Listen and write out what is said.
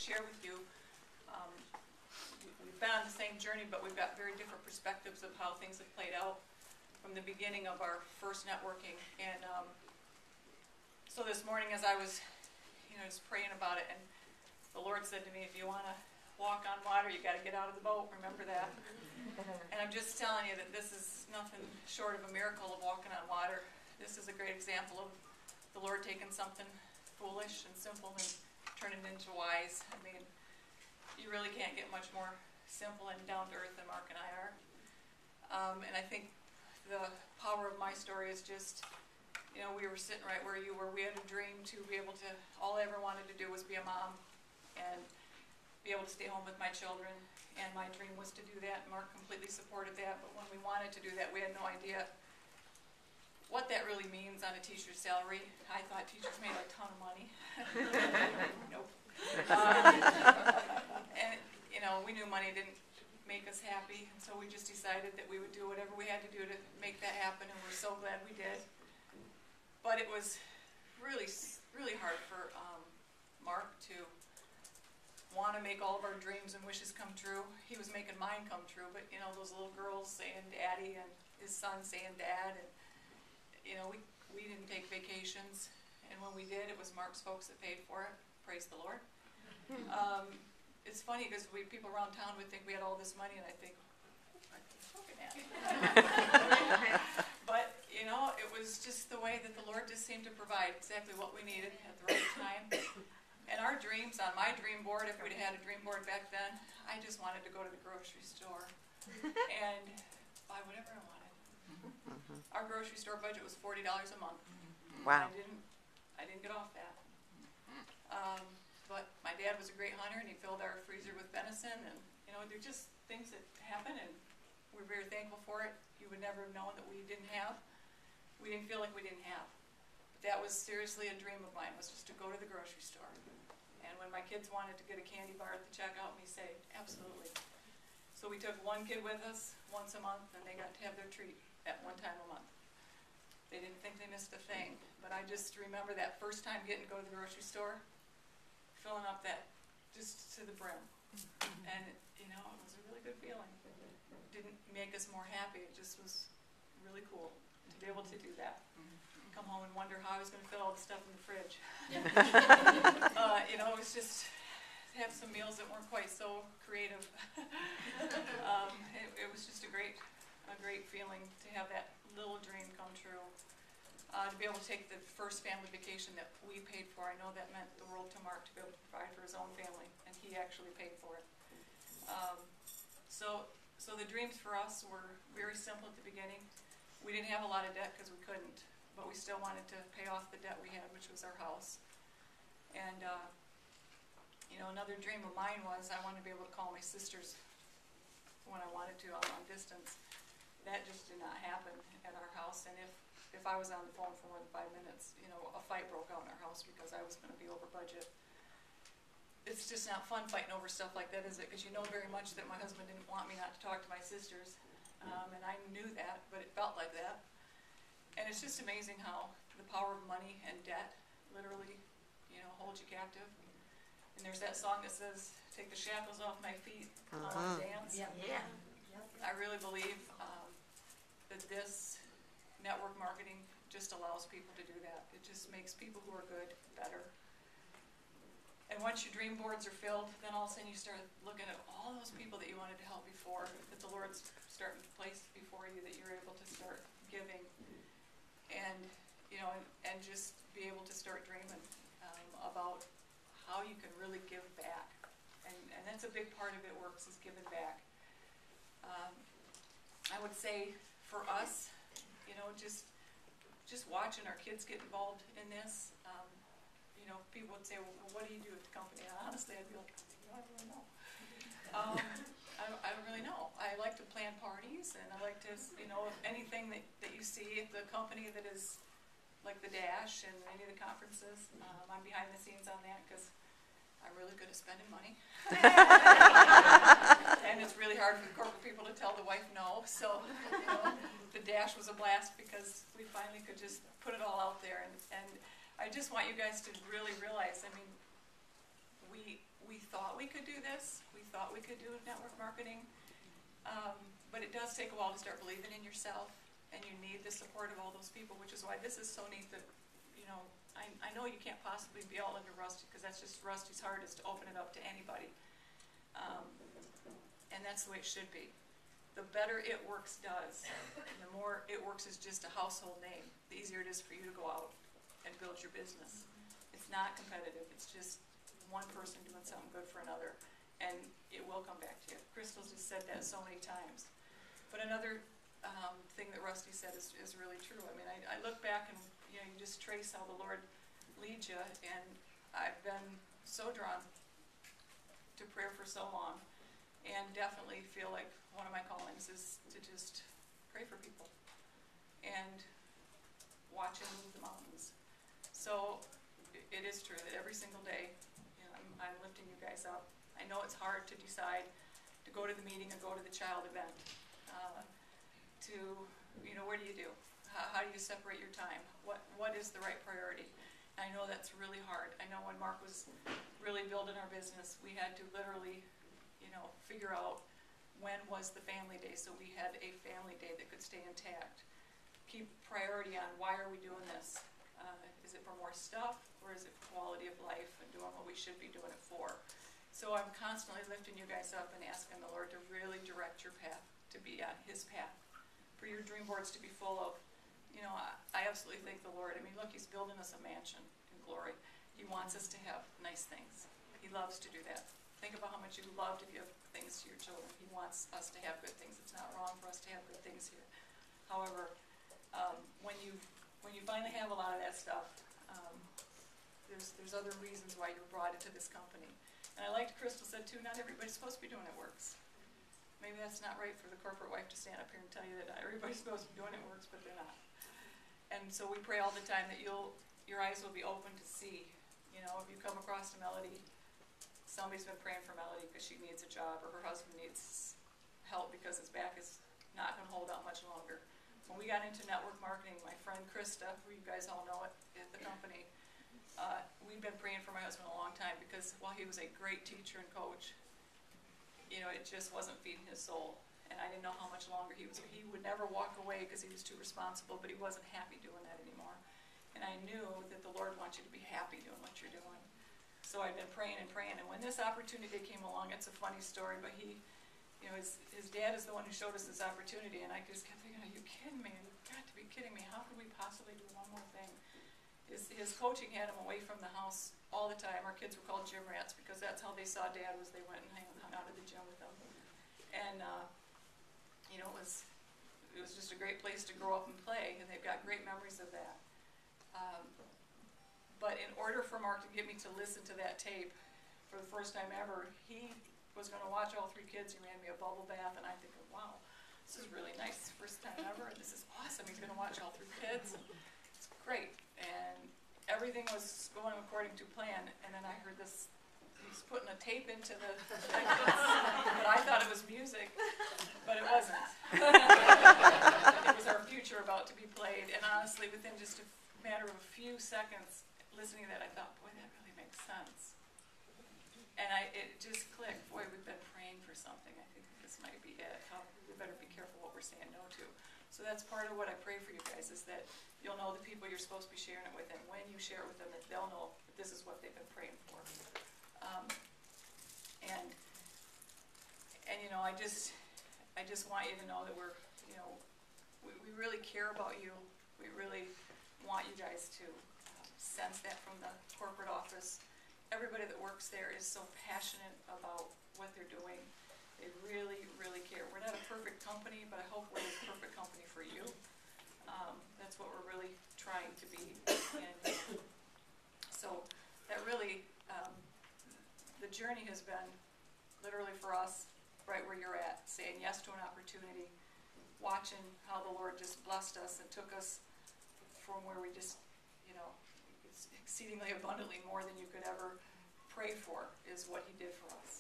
share with you. We've been on the same journey, but we've got very different perspectives of how things have played out from the beginning of our first networking. And so this morning, as I was, just praying about it, and the Lord said to me, if you want to walk on water, you got to get out of the boat. Remember that. And I'm just telling you that this is nothing short of a miracle of walking on water. This is a great example of the Lord taking something foolish and simple and turning it into wise. I mean, you really can't get much more simple and down to earth than Mark and I are. And I think the power of my story is just, we were sitting right where you were. We had a dream to be able to, all I ever wanted to do was be a mom and be able to stay home with my children. And my dream was to do that. Mark completely supported that. But when we wanted to do that, we had no idea what that really means on a teacher's salary. I thought teachers made a ton of money. Nope. And, we knew money didn't make us happy. And so we just decided that we would do whatever we had to do to make that happen. And we're so glad we did. But it was really, really hard for Mark to want to make all of our dreams and wishes come true. He was making mine come true, but those little girls saying Daddy and his son saying Dad, and we didn't take vacations, and when we did, it was Mark's folks that paid for it. Praise the Lord. It's funny because people around town would think we had all this money, and I think, what are you looking at? But it was just the way that the Lord just seemed to provide exactly what we needed at the right time. And our dreams, on my dream board, if we'd had a dream board back then, I just wanted to go to the grocery store and buy whatever I wanted. Our grocery store budget was $40 a month. Wow. I didn't get off that. But my dad was a great hunter, and he filled our freezer with venison, and they're just things that happen, and we're very thankful for it. You would never have known that we didn't have. We didn't feel like we didn't have. But that was seriously a dream of mine, was just to go to the grocery store. And when my kids wanted to get a candy bar at the checkout, we say, absolutely. So we took one kid with us once a month, and they got to have their treat at one time a month. They didn't think they missed a thing. But I just remember that first time getting to go to the grocery store, filling up that just to the brim. And, it was a really good feeling. It didn't make us more happy. It just was really cool to be able to do that. Come home and wonder how I was going to fit all the stuff in the fridge. It was just have some meals that weren't quite so creative. It was just a great feeling to have that little dream come true. To be able to take the first family vacation that we paid for, I know that meant the world to Mark to be able to provide for his own family, and he actually paid for it. So the dreams for us were very simple at the beginning. We didn't have a lot of debt because we couldn't, but we still wanted to pay off the debt we had, which was our house. And another dream of mine was I wanted to be able to call my sisters when I wanted to on long distance. That just did not happen at our house, and if I was on the phone for more than 5 minutes, a fight broke out in our house because I was going to be over budget. It's just not fun fighting over stuff like that, is it? Because you know very much that my husband didn't want me not to talk to my sisters, and I knew that, but it felt like that. And it's just amazing how the power of money and debt literally, holds you captive. And there's that song that says, "Take the shackles off my feet, I want to dance." Yeah. I really believe that this network marketing just allows people to do that. It just makes people who are good better. And once your dream boards are filled, then all of a sudden you start looking at all those people that you wanted to help before, that the Lord's starting to place before you, that you're able to start giving, and and just be able to start dreaming about how you can really give back. And that's a big part of it works, is giving back. I would say for us, just watching our kids get involved in this, people would say, well, what do you do at the company? And honestly, I'd be like, I don't really know. I don't really know. I like to plan parties, and I like to, anything that you see at the company that is like the Dash and any of the conferences, I'm behind the scenes on that because I'm really good at spending money. And it's really hard for the corporate people to tell the wife no. So, the Dash was a blast because we finally could just put it all out there. And I just want you guys to really realize, we we could do this. We thought we could do network marketing. But it does take a while to start believing in yourself, and you need the support of all those people, which is why this is so neat that, I know you can't possibly be all into Rusty, because that's just Rusty's heart is to open it up to anybody. And that's the way it should be. The better It Works does, and the more It Works is just a household name, the easier it is for you to go out and build your business. It's not competitive. It's just one person doing something good for another, and it will come back to you. Crystal's just said that so many times. But another thing that Rusty said is really true. I mean, I look back and you just trace how the Lord leads you, and I've been so drawn to prayer for so long, and definitely feel like one of my callings is to just pray for people and watch Him move the mountains. So it is true that every single day, I'm lifting you guys up. I know it's hard to decide to go to the meeting or go to the child event. Where do you do? How do you separate your time? What is the right priority? And I know that's really hard. I know when Mark was really building our business, we had to literally, figure out when was the family day, so we had a family day that could stay intact. Keep priority on why are we doing this? Is it for more stuff, or is it for quality of life and doing what we should be doing it for? So I'm constantly lifting you guys up and asking the Lord to really direct your path, to be on His path, for your dream boards to be full of, I absolutely thank the Lord. I mean, look, He's building us a mansion in glory. He wants us to have nice things. He loves to do that. Think about how much you love to give things to your children. He wants us to have good things. It's not wrong for us to have good things here. However, when you finally have a lot of that stuff, there's other reasons why you're brought into this company. And I liked Crystal said too, not everybody's supposed to be doing It Works. Maybe that's not right for the corporate wife to stand up here and tell you that not everybody's supposed to be doing It Works, but they're not. And so we pray all the time that your eyes will be open to see. If you come across a Melody, somebody's been praying for Melody because she needs a job, or her husband needs help because his back is not going to hold out much longer. When we got into network marketing, my friend Krista, who you guys all know at the company, we've been praying for my husband a long time, because while he was a great teacher and coach, it just wasn't feeding his soul. And I didn't know how much longer he would never walk away because he was too responsible, but he wasn't happy doing that anymore. And I knew that the Lord wants you to be happy doing what you're doing. So I've been praying and praying, and when this opportunity came along, it's a funny story, but his dad is the one who showed us this opportunity, and I just kept thinking, are you kidding me? You've got to be kidding me. How could we possibly do one more thing? His coaching had him away from the house all the time. Our kids were called gym rats because that's how they saw Dad, was they went and hung out at the gym with them. And it was just a great place to grow up and play, and they've got great memories of that. But in order for Mark to get me to listen to that tape for the first time ever, he was going to watch all 3 kids. He ran me a bubble bath, and I think, wow, this is really nice. First time ever, and this is awesome. He's going to watch all 3 kids. It's great. And everything was going according to plan, and then I heard this. He's putting a tape into the but I thought it was music, but it wasn't. It was our future about to be played, and honestly, within just a matter of a few seconds listening to that, I thought, boy, that really makes sense. And it just clicked. Boy, we've been praying for something. I think this might be it. We better be careful what we're saying no to. So that's part of what I pray for you guys, is that you'll know the people you're supposed to be sharing it with, and when you share it with them, that they'll know that this is what they've been praying for. I just want you to know that we really care about you. We really want you guys to sense that from the corporate office. Everybody that works there is so passionate about what they're doing. They really, really care. We're not a perfect company, but I hope we're a perfect company for you. That's what we're really trying to be. And so that really, the journey has been literally for us right where you're at, saying yes to an opportunity, watching how the Lord just blessed us and took us from where we just, it's exceedingly abundantly more than you could ever pray for is what He did for us.